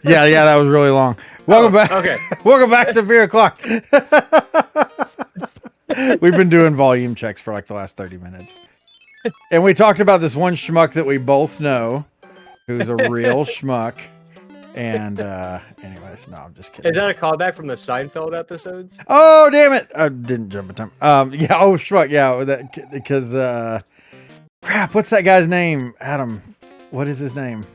Yeah, that was really long. Welcome back. Okay. Welcome back to Beer O'Clock. We've been doing volume checks for like the last 30 minutes. And we talked about this one schmuck that we both know, who's a real schmuck. And anyways, no, I'm just kidding. Is that a callback from the Seinfeld episodes? Oh, damn it. I didn't jump in time. Yeah, oh, schmuck. Yeah, that, because, crap, what's that guy's name? Adam, what is his name?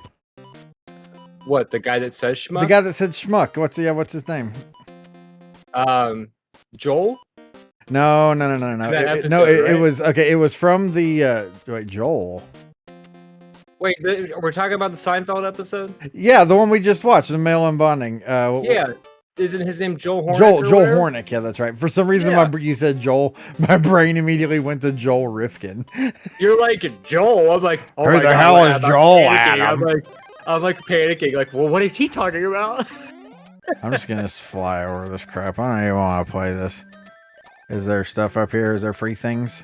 What, the guy that says schmuck? The guy that said schmuck. What's his name? Joel? No. It was okay. It was from the wait, Joel. Wait, we're talking about the Seinfeld episode? Yeah, the one we just watched, the mail and bonding. Yeah, isn't his name Joel Hornick? Joel Hornick. Yeah, that's right. For some reason, you said Joel. My brain immediately went to Joel Rifkin. You're like Joel. I'm like, oh who my the God, hell is Joel? Adam? I'm like panicking. Like, well, what is he talking about? I'm just gonna fly over this crap. I don't even want to play this. Is there stuff up here? Is there free things?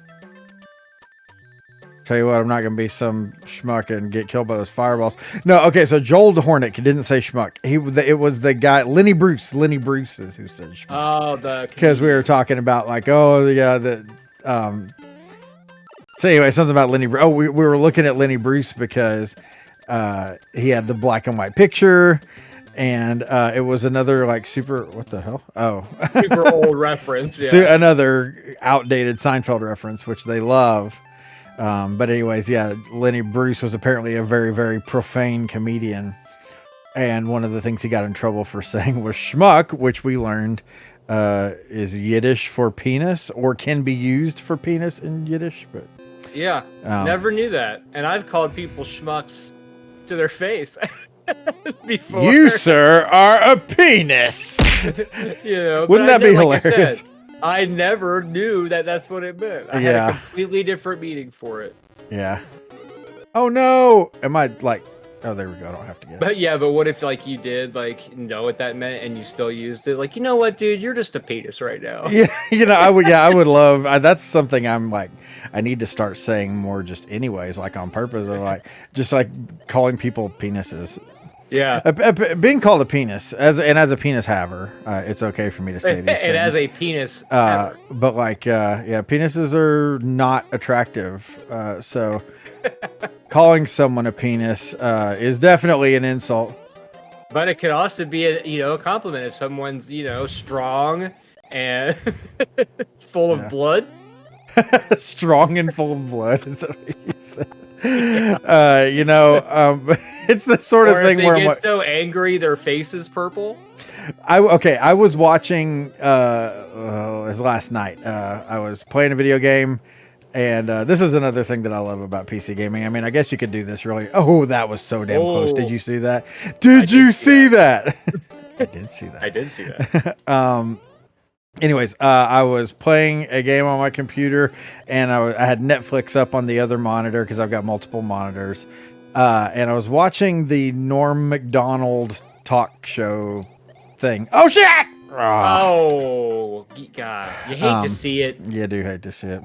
Tell you what, I'm not going to be some schmuck and get killed by those fireballs. No, okay, so Joel Hornick didn't say schmuck. It was the guy, Lenny Bruce. Lenny Bruce is who said schmuck. Oh, because we were talking about like, so anyway, something about Lenny Bruce. Oh, we were looking at Lenny Bruce because he had the black and white picture. And it was another like super, what the hell? Oh, super old reference. Yeah. Another outdated Seinfeld reference, which they love. But anyways, yeah, Lenny Bruce was apparently a very, very profane comedian. And one of the things he got in trouble for saying was schmuck, which we learned is Yiddish for penis, or can be used for penis in Yiddish. But yeah, never knew that. And I've called people schmucks to their face. Before. You, sir, are a penis. Wouldn't that be hilarious? I never knew that that's what it meant. I had a completely different meaning for it. Yeah. Oh no! Am I like? Oh, there we go. I don't have to get it. But yeah, but what if like you did like know what that meant and you still used it? Like, you know what, dude? You're just a penis right now. Yeah, I would. Yeah, I would love. That's something I'm like. I need to start saying more, just anyways, like on purpose, or like just like calling people penises. Yeah, being called a penis as a penis haver, it's okay for me to say these things. And as a penis, but like, penises are not attractive. So calling someone a penis is definitely an insult. But it could also be a compliment if someone's strong and full of blood. Strong and full of blood is what you said. Yeah. It's the sort of thing they where get so angry their face is purple. I was watching this last night. I was playing a video game, and this is another thing that I love about PC gaming. I mean, I guess you could do this really. Oh, that was so damn close. Did you see that? Did you see that? I did see that. I did see that. Anyways, I was playing a game on my computer, and I had Netflix up on the other monitor because I've got multiple monitors. And I was watching the Norm Macdonald talk show thing. Oh, shit! Oh, God. You hate to see it. Yeah, I do hate to see it.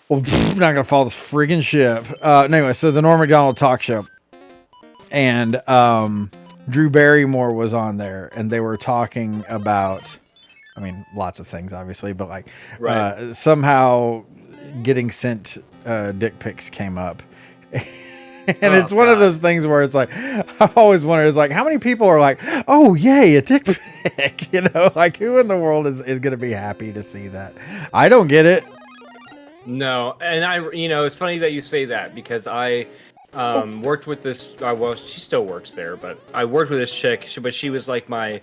Well, I'm not going to follow this friggin' ship. Anyway, so the Norm Macdonald talk show. And Drew Barrymore was on there, and they were talking about... I mean, lots of things, obviously, but like somehow getting sent dick pics came up. And it's one of those things where it's like, I've always wondered, it's like, how many people are like, oh, yay, a dick pic? Like who in the world is going to be happy to see that? I don't get it. No. And it's funny that you say that because I worked with this, well, she still works there, but I worked with this chick, but she was like my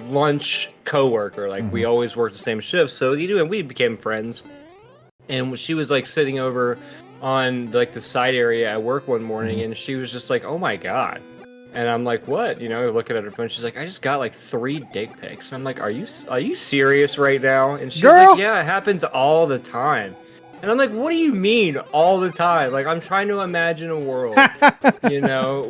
lunch coworker. Like we always worked the same shift. So and we became friends. And she was like sitting over on like the side area at work one morning, and she was just like, "Oh my God." And I'm like, "What?" Looking at her phone, she's like, "I just got like 3 dick pics." And I'm like, "Are you serious right now?" And she's like, "Yeah, it happens all the time." And I'm like, what do you mean all the time? Like, I'm trying to imagine a world,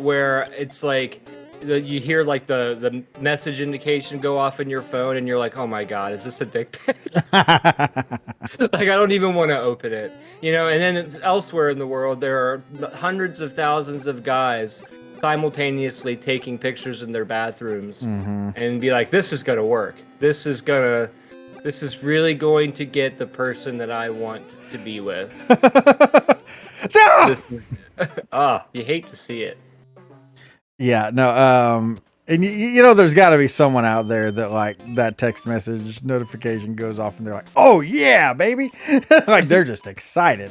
where it's like you hear like the message indication go off in your phone and you're like, oh my God, is this a dick pic? Like, I don't even want to open it, and then elsewhere in the world, there are hundreds of thousands of guys simultaneously taking pictures in their bathrooms Mm-hmm. and be like, this is gonna work. This is really going to get the person that I want to be with. No! This, you hate to see it. Yeah, no, and you know, there's got to be someone out there that like that text message notification goes off and they're like, "Oh yeah, baby!" Like they're just excited.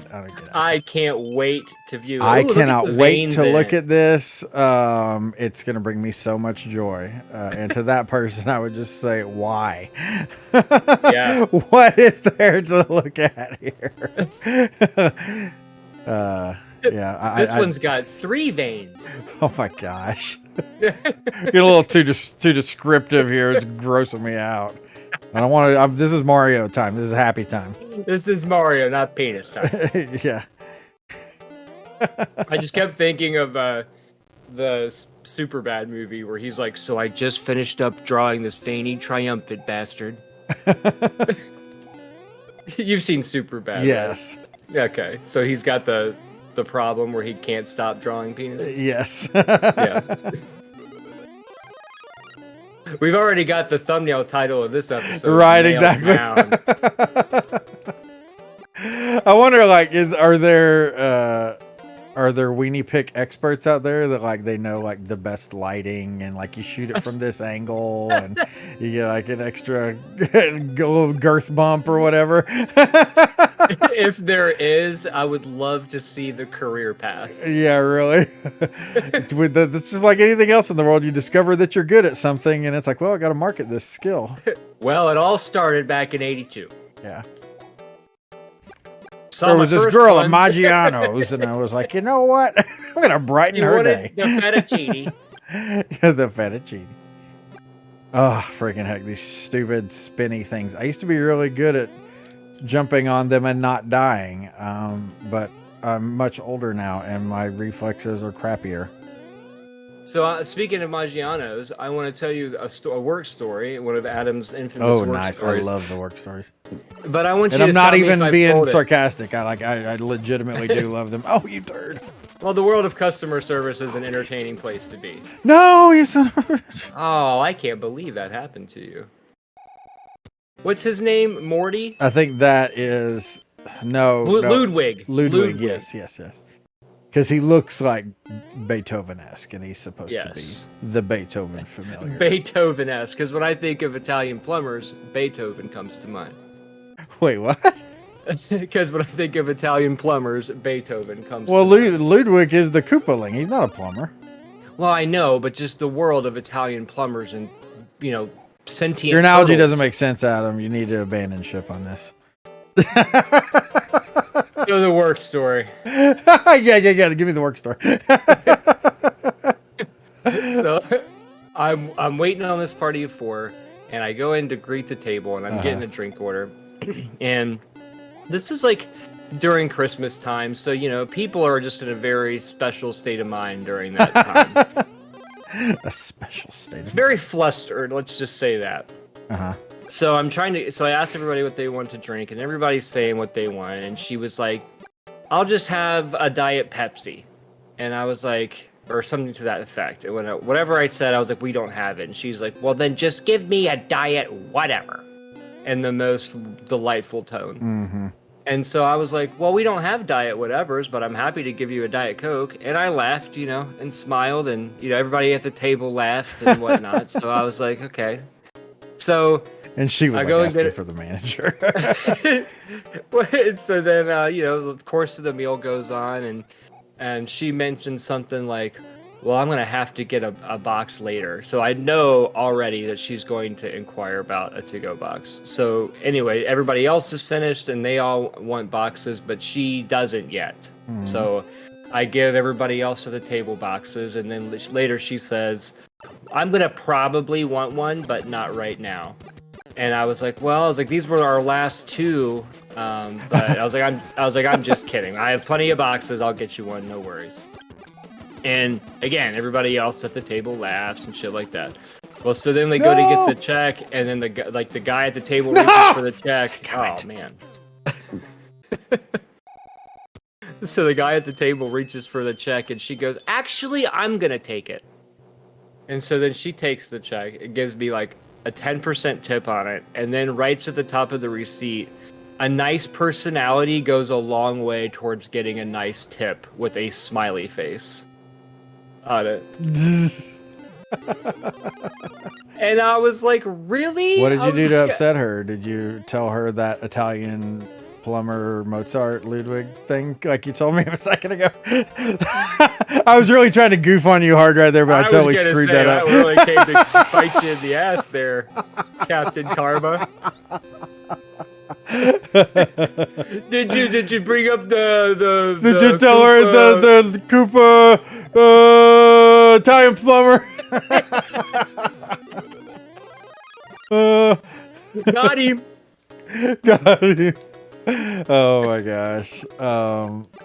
I can't wait to view it. I Ooh, cannot wait to look it. at this. It's gonna bring me so much joy. And to that person, I would just say, "Why? Yeah. What is there to look at here?" Yeah, This one's got 3 veins. Oh my gosh. Get a little too descriptive here. It's grossing me out. I don't want to. This is Mario time. This is happy time. This is Mario, not penis time. Yeah. I just kept thinking of the Superbad movie where he's like, "So I just finished up drawing this veiny, triumphant bastard." You've seen Superbad, Yes. right? Okay, so he's got the problem where he can't stop drawing penis. Yes. Yeah. We've already got the thumbnail title of this episode. Right, exactly. I wonder, like, are there weenie pick experts out there that like they know like the best lighting and like you shoot it from this angle and you get like an extra girth bump or whatever? If there is, I would love to see the career path. Yeah, really. It's just like anything else in the world. You discover that you're good at something, and it's like, well, I got to market this skill. Well, it all started back in '82. Yeah. Saw There my was this first girl one. at Maggiano's, and I was like, you know what? I'm going to brighten You her wanted day. the fettuccine. The fettuccine. Oh, freaking heck. These stupid spinny things. I used to be really good at jumping on them and not dying, but I'm much older now and my reflexes are crappier. So speaking of Maggiano's, I want to tell you a work story, one of Adam's infamous work Nice. stories. I love the work stories. But I want you And to I'm not stop me if even I've being told it. sarcastic. I legitimately do love them. Oh, you turd. Well, the world of customer service is an entertaining place to be. No, you son of a bitch. Oh, I can't believe that happened to you. What's his name? Morty? I think that is no. Ludwig. Ludwig. Yes. Because he looks like Beethoven-esque, and he's supposed to be the Beethoven familiar. Beethoven-esque, because when I think of Italian plumbers, Beethoven comes to mind. Wait, what? Because when I think of Italian plumbers, Beethoven comes to mind. Well, Ludwig is the Koopaling. He's not a plumber. Well, I know, but just the world of Italian plumbers and, sentient Your analogy turtles. doesn't make sense, Adam. You need to abandon ship on this. So the work story. Yeah. Give me the work story. So I'm waiting on this party of 4, and I go in to greet the table, and I'm getting a drink order. And this is like during Christmas time, so people are just in a very special state of mind during that time. A special state of Very flustered, let's just say that. So I asked everybody what they want to drink, and everybody's saying what they want, and she was like, I'll just have a Diet Pepsi. And I was like, or something to that effect. And whatever I said, I was like, we don't have it. And she's like, well, then just give me a Diet whatever. In the most delightful tone. Mm-hmm. And so I was like, well, we don't have Diet whatevers, but I'm happy to give you a Diet Coke. And I laughed, and smiled, and, everybody at the table laughed and whatnot. So I was like, okay. So... And she was like asking for the manager. So then, the course of the meal goes on, and she mentioned something like, well, I'm going to have to get a box later. So I know already that she's going to inquire about a to-go box. So anyway, everybody else is finished, and they all want boxes, but she doesn't yet. Mm-hmm. So I give everybody else at the table boxes, and then later she says, I'm going to probably want one, but not right now. And I was like, these were our last 2, but I was like, I'm just kidding. I have plenty of boxes. I'll get you one, no worries. And again, everybody else at the table laughs and shit like that. Well, so then they go to get the check, and then the guy at the table reaches for the check. Oh man. So the guy at the table reaches for the check, and she goes, "Actually, I'm gonna take it." And so then she takes the check. It gives me like a 10% tip on it, and then writes at the top of the receipt, "A nice personality goes a long way towards getting a nice tip," with a smiley face on it. And I was like, really? What did you do to upset her? Did you tell her that Italian plumber Mozart Ludwig thing like you told me a second ago? I was really trying to goof on you hard right there, but I totally screwed that up. I really came to fight you in the ass there, Captain Karma. Did you bring up Did you tell her the Koopa Italian plumber? Got him. Got him. Oh my gosh.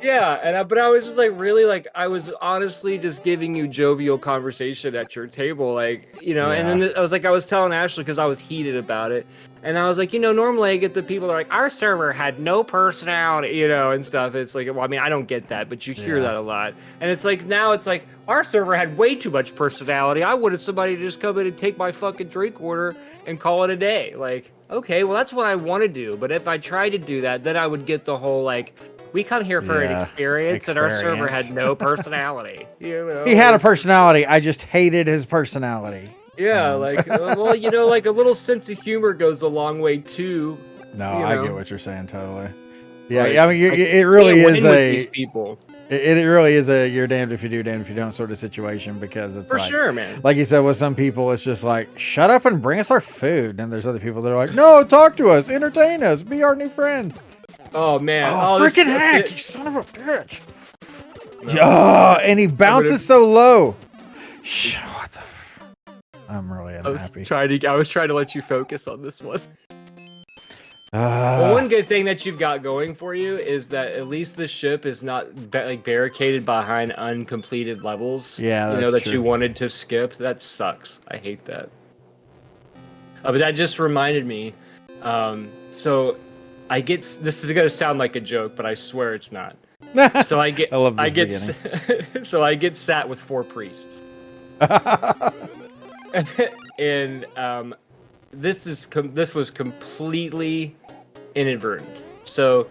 Yeah, but I was just like, really, like, I was honestly just giving you jovial conversation at your table, like, you know. Yeah. And then I was telling Ashley because I was heated about it, and I was like, you know, normally I get the people that are like, our server had no personality, you know, and stuff. It's like, well, I mean, I don't get that, but you hear that a lot, and it's like now it's like our server had way too much personality. I wanted somebody to just come in and take my fucking drink order and call it a day, like. Okay, well, that's what I want to do. But if I tried to do that, then I would get the whole, like, we come here for an experience, and our server had no personality. You know? He had a personality. I just hated his personality. Yeah, like, well, you know, like a little sense of humor goes a long way, too. No, I get what you're saying, totally. Yeah, Like, I mean, it really is these people. It really is a you're damned if you do, damned if you don't sort of situation, because it's For like, sure, man. Like you said, with some people, it's just like, shut up and bring us our food. And there's other people that are like, no, talk to us, entertain us, be our new friend. Oh, man. Oh, freaking heck, you son of a bitch. No. And he bounces so low. What the I'm really unhappy. I was trying to let you focus on this one. Well, one good thing that you've got going for you is that at least the ship is not like barricaded behind uncompleted levels. Yeah, that's you know that true. you wanted to skip. That sucks. I hate that. But that just reminded me. So I get this is gonna sound like a joke, but I swear it's not. So I get so I get sat with 4 priests. And this was completely inadvertent. So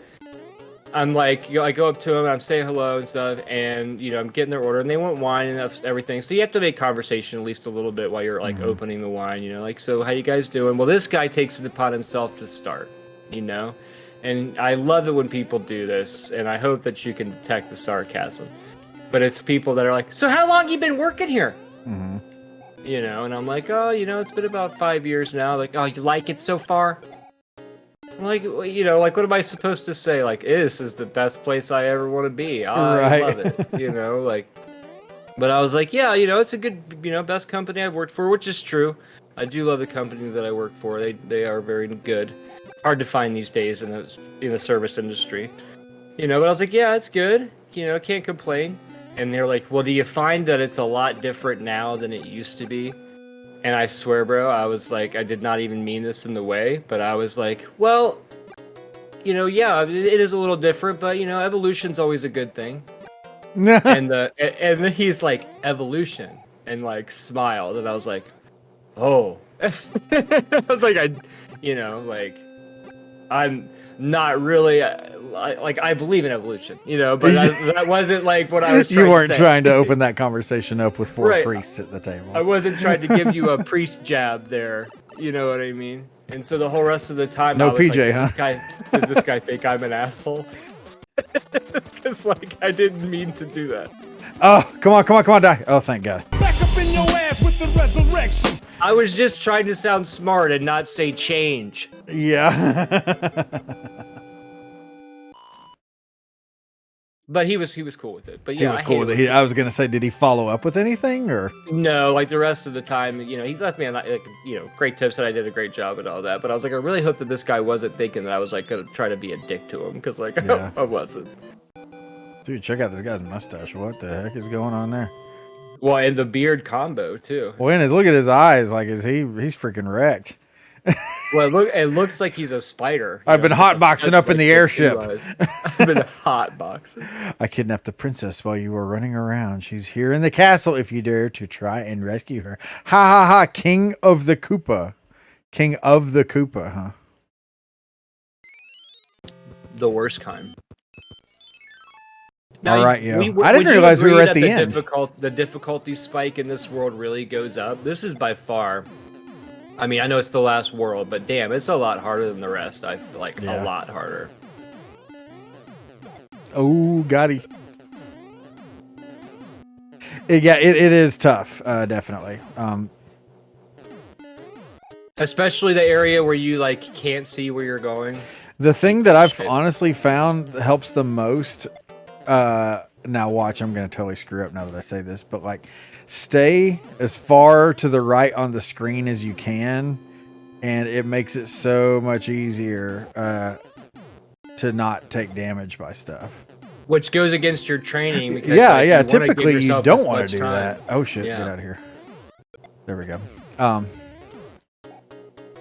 I'm like, you know, I go up to them, I'm saying hello and stuff, and you know, I'm getting their order, and they want wine and everything. So you have to make conversation at least a little bit while you're like opening the wine, you know, like, so how you guys doing? Well, this guy takes it upon himself to start, you know, and I love it when people do this, and I hope that you can detect the sarcasm. But it's people that are like, so how long you been working here? You know, and I'm like, oh, you know, it's been about 5 years now. Like, oh, you like it so far? I'm like, you know, like, what am I supposed to say? Like, this is the best place I ever want to be. I love it, you know, like. But I was like, yeah, you know, it's a good, you know, best company I've worked for, which is true. I do love the company that I work for. They are very good. Hard to find these days in the service industry, you know. But I was like, yeah, it's good. You know, can't complain. And they're like, well, do you find that it's a lot different now than it used to be? And I swear, bro, I was like, I did not even mean this in the way, but I was like, well, you know, yeah, it is a little different, but, you know, evolution's always a good thing. and he's like, evolution, and like smiled, and I was like, oh. I was like, you know, like, I'm not really... I believe in evolution, you know, but that wasn't like what I was trying to say. You weren't trying to open that conversation up with 4 priests at the table. I wasn't trying to give you a priest jab there, you know what I mean? And so the whole rest of the time, no I was PJ, like, huh? Does this guy think I'm an asshole? Because, like, I didn't mean to do that. Oh, come on, die. Oh, thank God. Back up in your ass with the resurrection. I was just trying to sound smart and not say change. Yeah. But he was cool with it. But yeah, he was cool with it. I was gonna say, did he follow up with anything or? No, like the rest of the time, you know, he left me on like, you know, great tips that I did a great job and all that. But I was like, I really hope that this guy wasn't thinking that I was like gonna try to be a dick to him, because like I wasn't. Dude, check out this guy's mustache. What the heck is going on there? Well, and the beard combo too. Well, and look at his eyes. Like, he's freaking wrecked. Well, it looks like he's a spider. I've been hotboxing up in the airship. I've been hotboxing. I kidnapped the princess while you were running around. She's here in the castle if you dare to try and rescue her. Ha ha ha, King of the Koopa. King of the Koopa, huh? The worst kind. All right, yo. Would I didn't you realize we agree were at that the end. The difficulty spike in this world really goes up. This is by far. I mean, I know it's the last world, but damn, it's a lot harder than the rest. I feel like a lot harder. Oh, Gotti. Yeah, it is tough, definitely. Especially the area where you like can't see where you're going. The thing that I've honestly found helps the most. Now watch, I'm going to totally screw up now that I say this, but like stay as far to the right on the screen as you can, and it makes it so much easier to not take damage by stuff. Which goes against your training. Because, yeah. Typically, you don't want to do that. Oh shit! Yeah. Get out of here. There we go.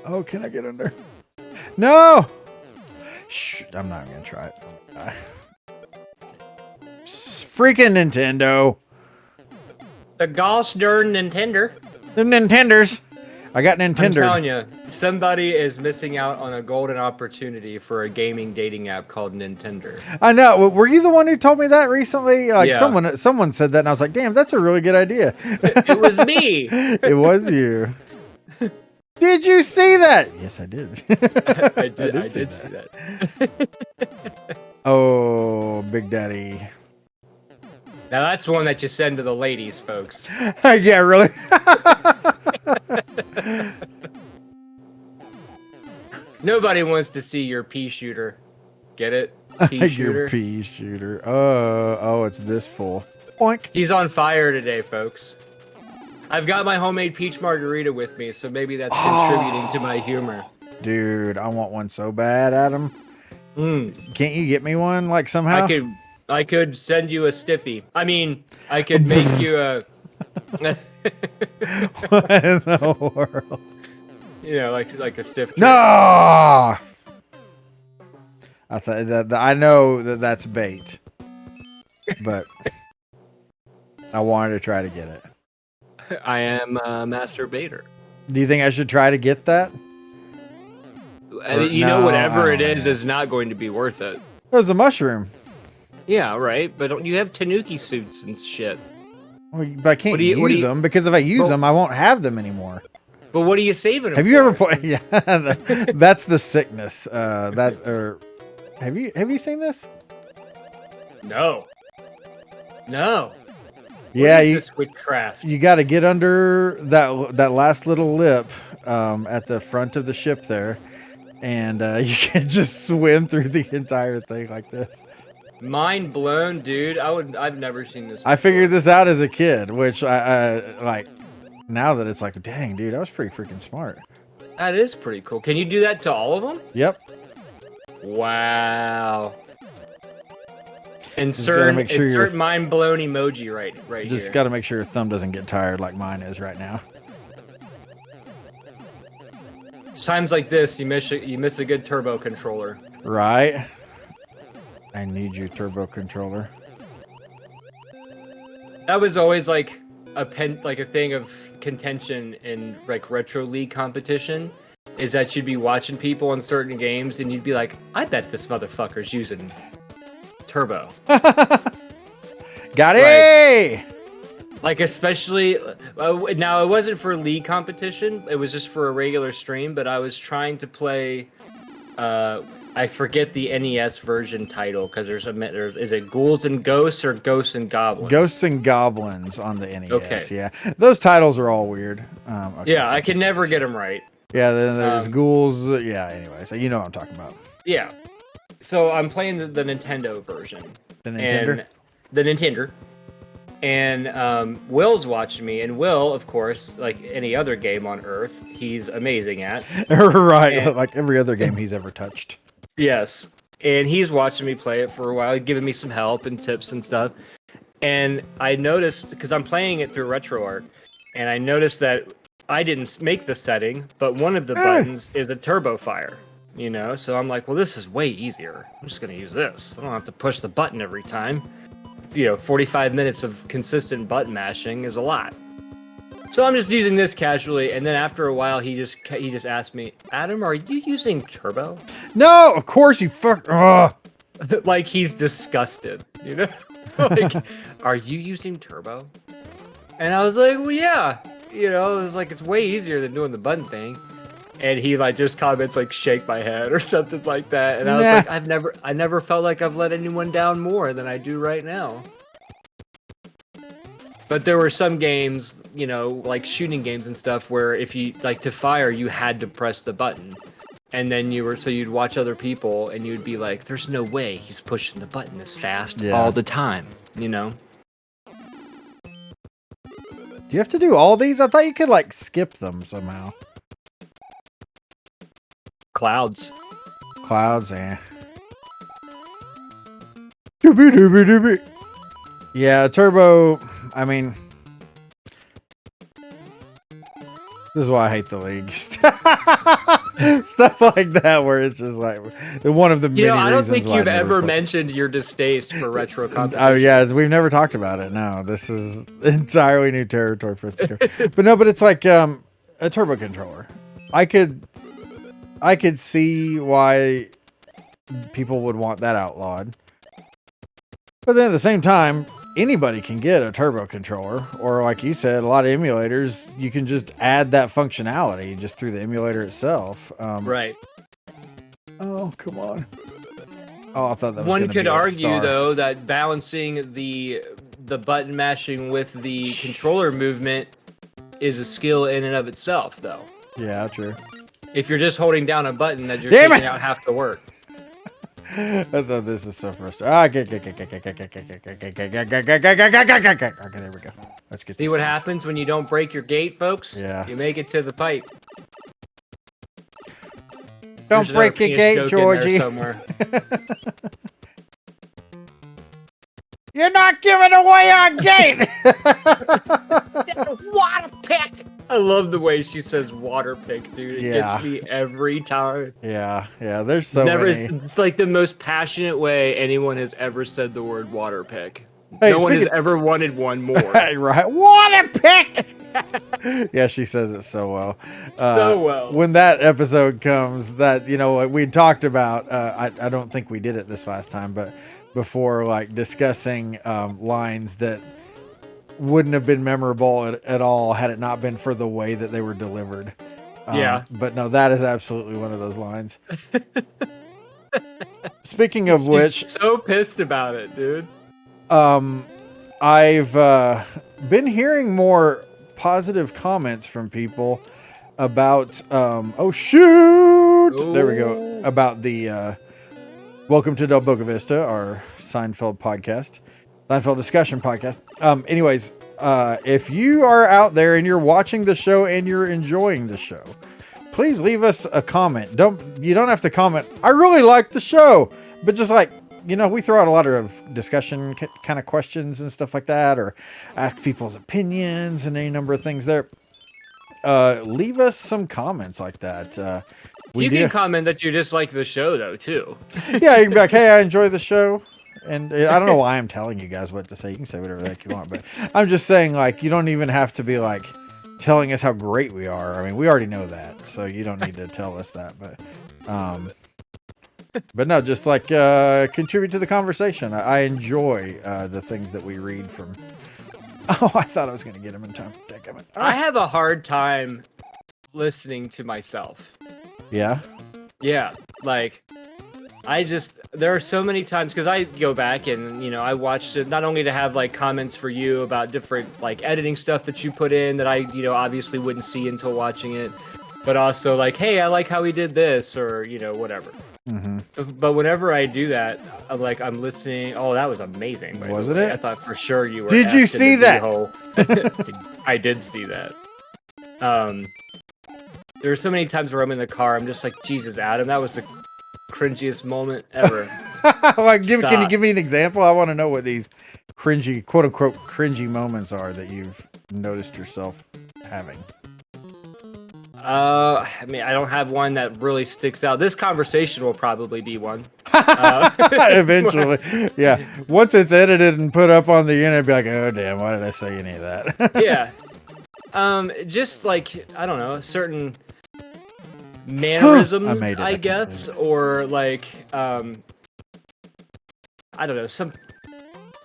Oh, can I get under? No. Shh, I'm not gonna try it. Freaking Nintendo. The gosh darn Nintendo. The Nintenders. I got Nintendo. I'm telling you, somebody is missing out on a golden opportunity for a gaming dating app called Nintendo. I know. Were you the one who told me that recently? Like Yeah. someone said that, and I was like, "Damn, that's a really good idea." It was me. It was you. Did you see that? Yes, I did. I did see that. Oh, Big Daddy. Now that's one that you send to the ladies, folks. Yeah, really. Nobody wants to see your pea shooter. Get it? Pea shooter. Your pea shooter. Oh, it's this full. Boink. He's on fire today, folks. I've got my homemade peach margarita with me, so maybe that's contributing to my humor. Dude, I want one so bad, Adam. Can't you get me one, like, somehow? I could send you a stiffy. I mean, I could make you a... What in the world? You know, like a stiff drink. No! I thought that I know that that's bait, but I wanted to try to get it. I am a masturbator. Do you think I should try to get that? Whatever it is not going to be worth it. It was a mushroom. Yeah, right. But don't you have tanuki suits and shit? Well, but I can't use them because if I use them, I won't have them anymore. But what are you saving them Have you ever played? Yeah, that's the sickness. Have you seen this? No. Yeah, this witchcraft? You got to get under that last little lip at the front of the ship there, and you can just swim through the entire thing like this. Mind blown, dude. I've never seen this before. I figured this out as a kid, which I like. Now that it's like, dang, dude, I was pretty freaking smart. That is pretty cool. Can you do that to all of them? Yep. Wow. Insert mind blown emoji right here. Just got to make sure your thumb doesn't get tired like mine is right now. It's times like this you miss a good turbo controller. Right. I need your turbo controller. That was always like a thing of contention in like retro league competition, is that you'd be watching people on certain games and you'd be like, I bet this motherfucker's using turbo. Got it. Like especially now, it wasn't for league competition, it was just for a regular stream, but I was trying to play I forget the NES version title because is it Ghouls and Ghosts or Ghosts and Goblins? Ghosts and Goblins on the NES. Okay. Yeah, those titles are all weird. Okay, yeah, I can never get them right. Yeah, then there's Ghouls. Yeah, anyway, so you know what I'm talking about. Yeah. So I'm playing the Nintendo version. The Nintendo? And the Nintendo. And Will's watching me, and Will, of course, like any other game on Earth, he's amazing at. Right, and, like every other game he's ever touched. Yes. And he's watching me play it for a while, giving me some help and tips and stuff. And I noticed, because I'm playing it through RetroArch, and I noticed that I didn't make the setting, but one of the buttons is a turbo fire. You know, so I'm like, well, this is way easier. I'm just gonna use this. I don't have to push the button every time. 45 minutes of consistent button mashing is a lot. So I'm just using this casually, and then after a while, he just asked me, Adam, are you using turbo? No, of course you fuck. Ugh. Like he's disgusted, like, are you using turbo? And I was like, well, yeah. It was like, it's way easier than doing the button thing. And he like just comments like shake my head or something like that. And I was like, I never felt like I've let anyone down more than I do right now. But there were some games, like shooting games and stuff where if you like to fire, you had to press the button. And then you'd watch other people and you'd be like, there's no way he's pushing the button this fast all the time, Do you have to do all these? I thought you could like skip them somehow. Clouds, eh. Doobie. Yeah, turbo. I mean, this is why I hate the league. Stuff like that, where it's just like one of the many reasons. I don't think why you've I never ever played. mentioned your distaste for retro competition. Oh yeah, we've never talked about it. No, this is entirely new territory for us to go. But it's like a turbo controller. I could see why people would want that outlawed. But then at the same time, anybody can get a turbo controller. Or like you said, a lot of emulators, you can just add that functionality just through the emulator itself. Right. Oh, come on. Oh, I thought that was One gonna could be a argue, star. though, that balancing the button mashing with the controller movement is a skill in and of itself, though. Yeah, true. If you're just holding down a button, that you're Damn taking it! out half the work. I thought this is so frustrating. Okay, there we go. Let's get See what happens when you don't break your gate, folks? Yeah. You make it to the pipe. Don't There's break your another penis gate, joke in there Georgie. somewhere. You're not giving away our gate. Water pick. I love the way she says water pick, dude. It Yeah. gets me every time. Yeah. There's so Never. many. It's like the most passionate way anyone has ever said the word water pick. Hey, No one has speaking- ever wanted one more. Right. Water pick. Yeah, she says it so well. So well. When that episode comes, that we talked about. I don't think we did it this last time, but before, like discussing lines that wouldn't have been memorable at all had it not been for the way that they were delivered. Yeah. But no, that is absolutely one of those lines. Speaking of which, She's so pissed about it, dude. I've been hearing more positive comments from people about there we go, about the Welcome to Del Boca Vista, our Seinfeld discussion podcast. Anyways, if you are out there and you're watching the show and you're enjoying the show, please leave us a comment. You don't have to comment, I really like the show, but just like, we throw out a lot of discussion kind of questions and stuff like that, or ask people's opinions and any number of things there. Leave us some comments like that. You can comment that you dislike the show, though, too. Yeah, you can be like, hey, I enjoy the show. And I don't know why I'm telling you guys what to say. You can say whatever the heck you want, but I'm just saying, like, you don't even have to be like telling us how great we are. I mean, we already know that, so you don't need to tell us that. But no, just like contribute to the conversation. I enjoy the things that we read from. Oh, I thought I was going to get him in time. I have a hard time listening to myself. Yeah. Yeah, like there are so many times, because I go back and I watched it not only to have like comments for you about different like editing stuff that you put in that I obviously wouldn't see until watching it, but also like, hey, I like how he did this, or whatever. Mm-hmm. But whenever I do that, I'm listening. Oh, that was amazing. Wasn't it? I thought for sure you were. Did you see that? I did see that. There are so many times where I'm in the car, I'm just like, Jesus, Adam, that was the cringiest moment ever. Like, can you give me an example? I want to know what these cringy, quote unquote, cringy moments are that you've noticed yourself having. I mean, I don't have one that really sticks out. This conversation will probably be one. Eventually. Yeah. Once it's edited and put up on the internet, it'd be like, oh, damn, why did I say any of that? Yeah. Just like, I don't know, certain mannerisms, I guess, or like, I don't know, some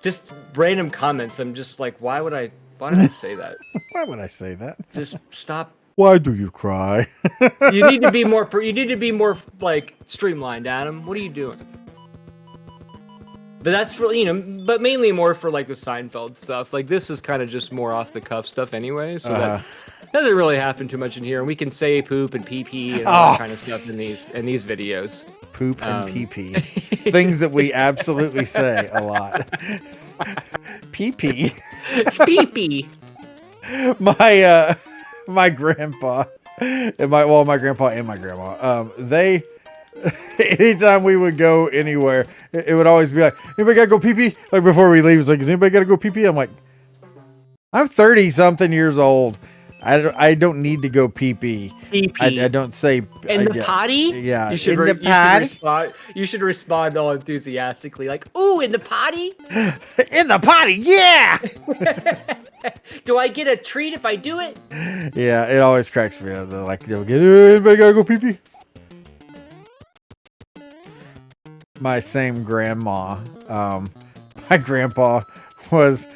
just random comments. I'm just like, why did I say that? Why would I say that? Just stop. Why do you cry? You need to be more. You need to be more like streamlined, Adam. What are you doing? But that's for but mainly more for like the Seinfeld stuff. Like this is kind of just more off the cuff stuff anyway. So that doesn't really happen too much in here. And we can say poop and pee pee and all that kind of stuff in these videos. Poop and pee pee, things that we absolutely say a lot. Pee pee, pee pee. My grandpa and my grandpa and my grandma, they anytime we would go anywhere, it would always be like, anybody gotta go pee pee? Like before we leave, it's like, does anybody gotta go pee pee? I'm like, I'm 30 something years old. I don't need to go pee pee. I don't say in the potty. Yeah, you should respond. You should respond all enthusiastically, like, "Ooh, in the potty." In the potty, yeah. Do I get a treat if I do it? Yeah, it always cracks me up. They're like, anybody gotta go pee pee? My same grandma. My grandpa was.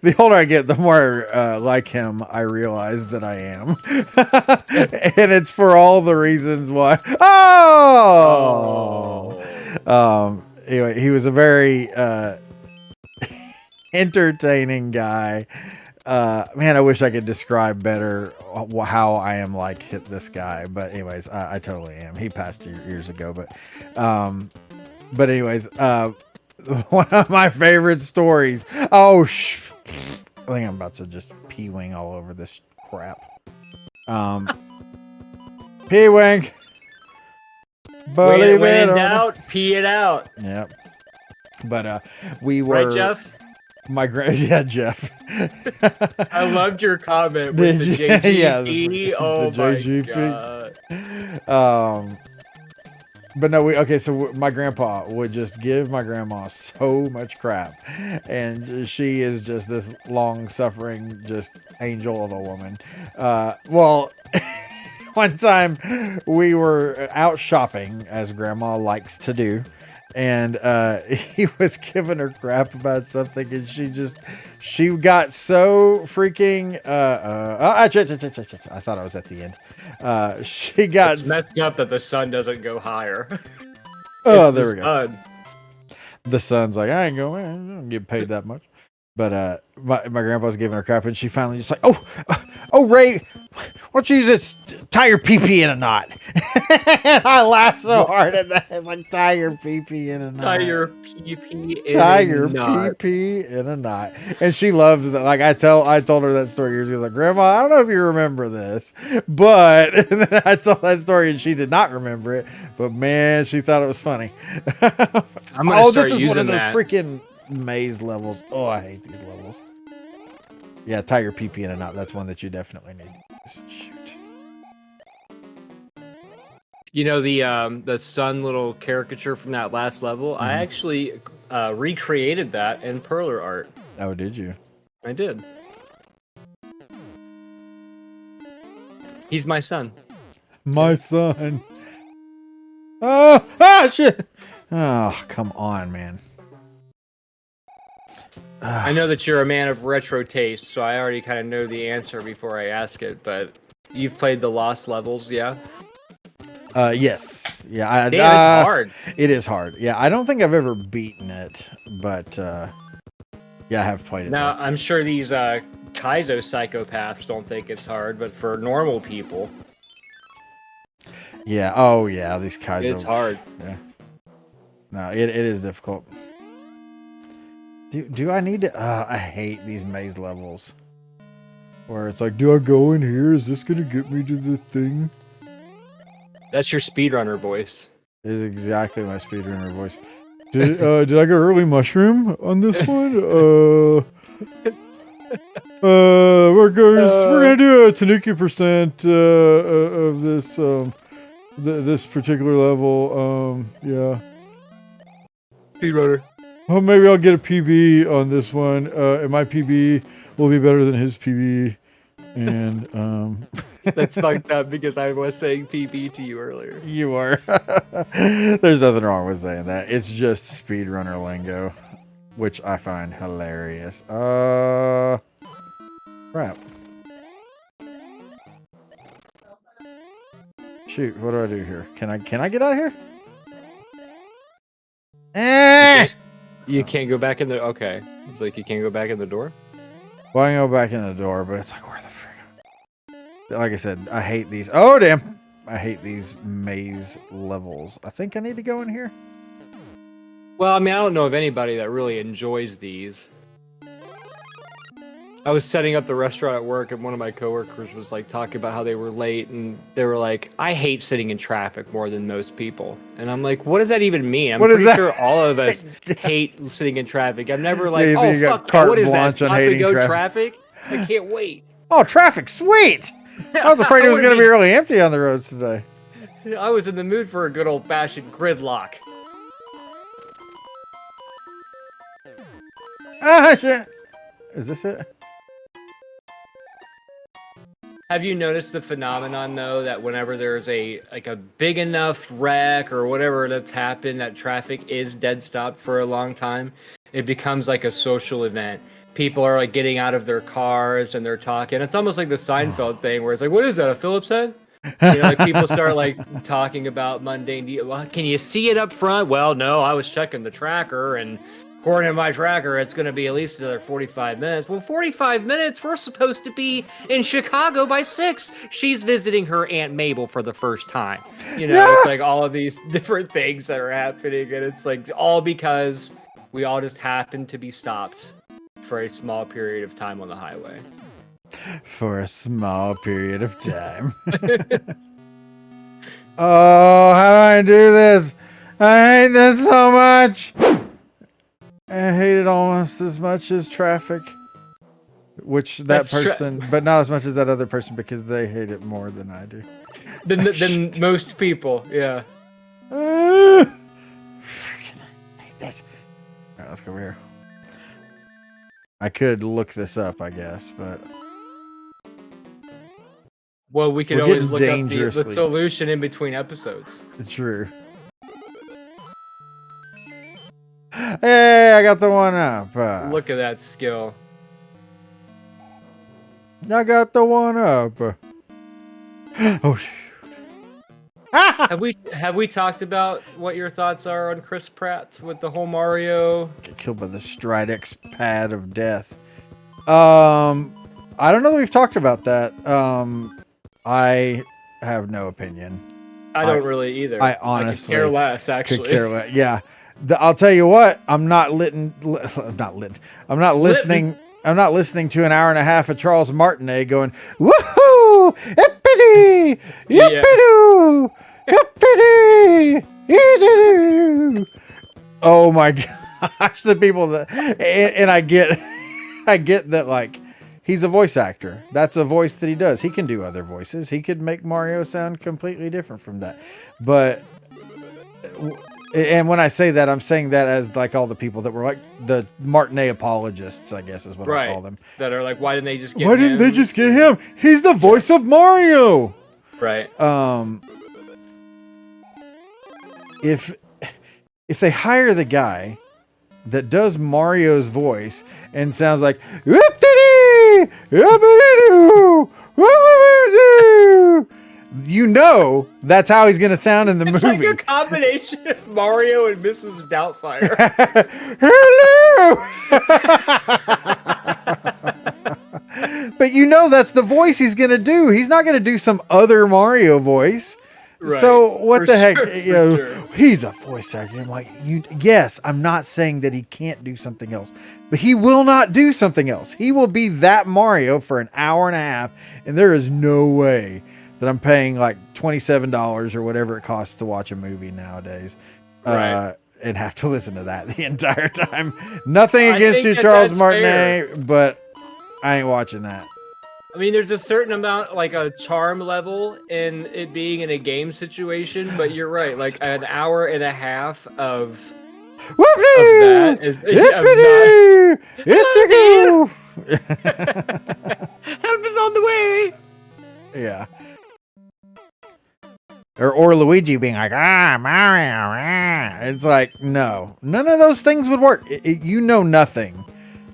The older I get, the more like him I realize that I am. And it's for all the reasons why. Anyway, he was a very entertaining guy. Man, I wish I could describe better how I am like this guy. But anyways, I totally am. He passed years ago. But anyways, one of my favorite stories. I think I'm about to just pee-wing all over this crap. Pee-wing. When in doubt, pee it out. Yep. But we were... Right, Jeff? Yeah, Jeff. I loved your comment with the JGP. Yeah, oh the my JGP. God. But no, so my grandpa would just give my grandma so much crap. And she is just this long-suffering, just angel of a woman. Well, one time we were out shopping, as grandma likes to do. And he was giving her crap about something, and she got so freaking I thought I was at the end. She got messed up that the sun doesn't go higher. Oh, there we go. The sun's like, I don't get paid that much. But my grandpa's giving her crap, and she finally just like, oh Ray, why don't you just tie your pee-pee in a knot? I laughed so hard at that. It's like, tie your pee-pee in a knot. Tie your pee-pee in a knot. And she loved that. Like I told her that story years ago. I was like, Grandma, I don't know if you remember this, but and then I told that story and she did not remember it. But man, she thought it was funny. I'm gonna start this is using one of those that. freaking maze levels. Oh, I hate these levels. Yeah, tie your pee-pee in a knot. That's one that you definitely need. Shoot. You know the sun little caricature from that last level? I actually recreated that in Perler art. Oh, did you? I did. He's my son. My son. Oh, shit. Oh, come on, man. I know that you're a man of retro taste, so I already kind of know the answer before I ask it, but you've played the Lost levels, yeah? Yes. Yeah. Damn, it's hard. It is hard. Yeah, I don't think I've ever beaten it, but yeah, I have played it. Now, I'm sure these Kaizo psychopaths don't think it's hard, but for normal people... Yeah. Oh, yeah, these Kaizo... It's hard. Yeah. No, it is difficult. Do I need to... I hate these maze levels. Where it's like, do I go in here? Is this going to get me to the thing? That's your speedrunner voice. It is exactly my speedrunner voice. Did I go early mushroom on this one? We're gonna do a Tanuki percent of this this particular level. Yeah. Speedrunner. Oh, maybe I'll get a PB on this one. And my PB will be better than his PB. And That's fucked up because I was saying PB to you earlier. you are. There's nothing wrong with saying that. It's just speedrunner lingo, which I find hilarious. Crap. Shoot, what do I do here? Can I get out of here? You can't go back in the. Okay, it's like you can't go back in the door. Well, I can go back in the door, but it's like, where the frick? Like I said, I hate these. Oh, damn. I hate these maze levels. I think I need to go in here. Well, I mean, I don't know of anybody that really enjoys these. I was setting up the restaurant at work, and one of my coworkers was like talking about how they were late, and they were like, "I hate sitting in traffic more than most people." And I'm like, "What does that even mean?" I'm pretty sure all of us hate sitting in traffic. I'm never like, Yeah, "Oh you got fuck, carte what is that? blanche on Stop and hating go traffic." traffic? I can't wait. Oh, traffic, sweet! I was afraid it was going to be really empty on the roads today. I was in the mood for a good old-fashioned gridlock. Ah, shit. Is this it? Have you noticed the phenomenon though that whenever there's a big enough wreck or whatever that's happened that traffic is dead stopped for a long time, it becomes like a social event. People are like getting out of their cars and they're talking. It's almost like the Seinfeld thing where it's like, what is that, a Phillips head? You know, like people start like talking about mundane well, can you see it up front? Well, no, I was checking the tracker and according to my tracker, it's going to be at least another 45 minutes. Well, 45 minutes? We're supposed to be in Chicago by 6. She's visiting her Aunt Mabel for the first time. You know, It's like all of these different things that are happening, and it's like all because we all just happen to be stopped for a small period of time on the highway. For a small period of time. Oh, how do I do this? I hate this so much. I hate it almost as much as traffic. Which that person, but not as much as that other person because they hate it more than I do. Than most people, yeah. Freaking hate this. All right, let's go over here. I could look this up, I guess, but... Well, we could always look up the solution in between episodes. It's true. Hey, I got the one up. Look at that skill. I got the one up. Oh shoot. Have we talked about what your thoughts are on Chris Pratt with the whole Mario? Get killed by the Stridex pad of death. I don't know that we've talked about that. I have no opinion. I don't really either. I honestly could care less. Actually, could care less. Yeah. I'll tell you what. I'm not listening to an hour and a half of Charles Martinet going woohoo, yippity, yippity, yippity, yippity. Oh my gosh, the people that and I get that like he's a voice actor. That's a voice that he does. He can do other voices. He could make Mario sound completely different from that. But and when I say that, I'm saying that as like all the people that were like the Martinet apologists, I guess is what I call them. That are like, why didn't they just get him? Why didn't they just get him? He's the voice of Mario. Right. If they hire the guy that does Mario's voice and sounds like whoop-de-dee, whoop-de-doo, whoop-de-doo, you know that's how he's going to sound in the movie. It's like a combination of Mario and Mrs. Doubtfire. Hello! But you know that's the voice he's going to do. He's not going to do some other Mario voice. Right. So what the heck? Sure. He's a voice actor. I'm like, yes, I'm not saying that he can't do something else, but he will not do something else. He will be that Mario for an hour and a half, and there is no way that I'm paying like $27 or whatever it costs to watch a movie nowadays, and have to listen to that the entire time. Nothing against you, Charles Martinet, but I ain't watching that. I mean, there's a certain amount, like a charm level in it being in a game situation, but you're right. Like an hour and a half of that is help is on the way. Yeah. Or Luigi being like, Mario. It's like, no, none of those things would work. You know nothing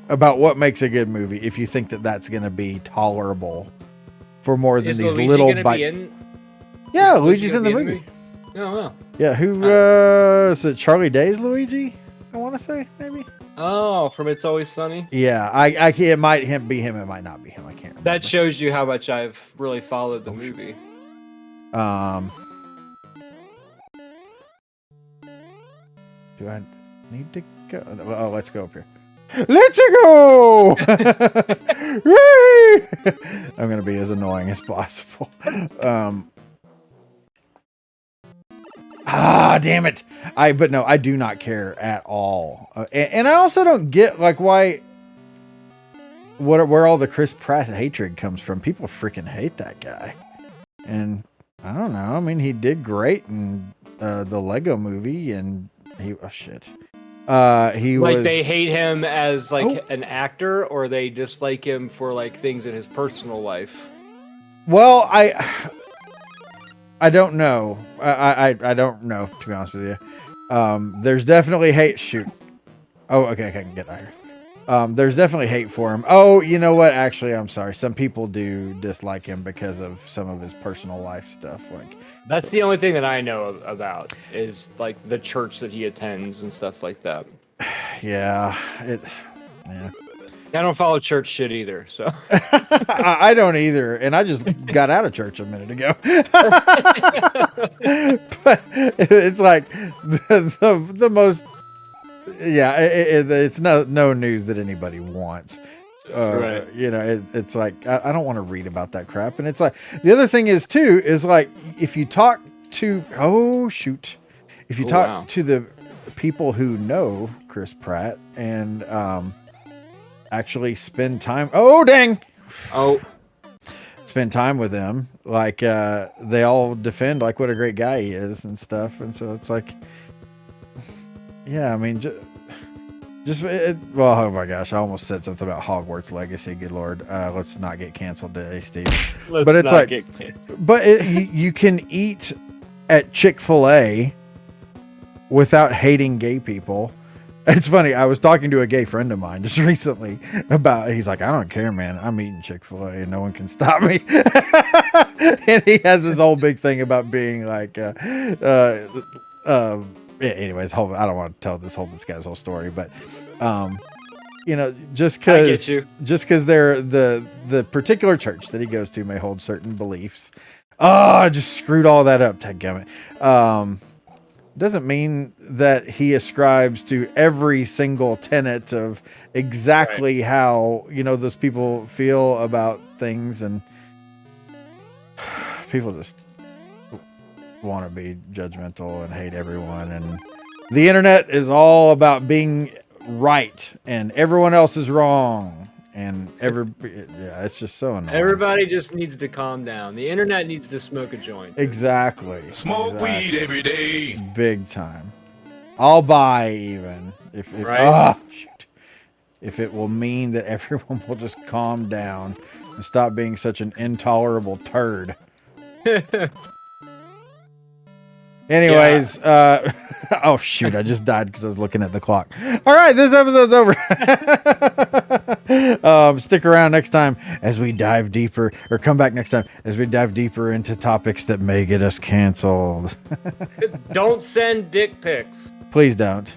about what makes a good movie if you think that that's going to be tolerable for more than these Luigi little bites. Yeah, Luigi's in the movie. Oh, well. Yeah, who is it? Charlie Day's Luigi? I want to say maybe. Oh, from It's Always Sunny. Yeah, I it might be him. It might not be him. I can't remember. That shows you how much I've really followed the movie. Do I need to go? Oh, let's go up here. Let's go! I'm gonna be as annoying as possible. Damn it! But no, I do not care at all, and I also don't get like why. Where all the Chris Pratt hatred comes from? People freaking hate that guy, and I don't know. I mean, he did great in the Lego Movie, and he he like was they hate him as like an actor, or they dislike him for like things in his personal life. Well, I don't know. I don't know, to be honest with you. There's definitely hate. Shoot. Oh, okay, I can get out here. There's definitely hate for him. Oh, you know what? Actually, I'm sorry. Some people do dislike him because of some of his personal life stuff. Like that's the only thing that I know about is like the church that he attends and stuff like that. Yeah. I don't follow church shit either, so I don't either, and I just got out of church a minute ago. But it's like the most. Yeah, it's no news that anybody wants. Right. You know, it's like I don't want to read about that crap. And it's like the other thing is too is like if you talk to to the people who know Chris Pratt and actually spend time. Spend time with him, like they all defend like what a great guy he is and stuff. And so it's like. Yeah, I mean, oh my gosh, I almost said something about Hogwarts Legacy. Good Lord, let's not get canceled today, Steve. You can eat at Chick-fil-A without hating gay people. It's funny. I was talking to a gay friend of mine just recently about. He's like, I don't care, man. I'm eating Chick-fil-A and no one can stop me. And he has this whole big thing about being like, yeah, anyways, I don't want to tell this guy's whole story, but you know, just because they're the particular church that he goes to may hold certain beliefs. Oh, I just screwed all that up, dadgummit. Doesn't mean that he ascribes to every single tenet of exactly how, you know, those people feel about things, and people just want to be judgmental and hate everyone, and the internet is all about being right and everyone else is wrong, and it's just so annoying. Everybody just needs to calm down. The internet needs to smoke a joint. Exactly. Smoke weed every day. Big time. I'll buy even if it will mean that everyone will just calm down and stop being such an intolerable turd. Anyways, oh shoot, I just died because I was looking at the clock. All right, this episode's over. Stick around next time as we dive deeper, or come back next time as we dive deeper into topics that may get us canceled. Don't send dick pics. Please don't.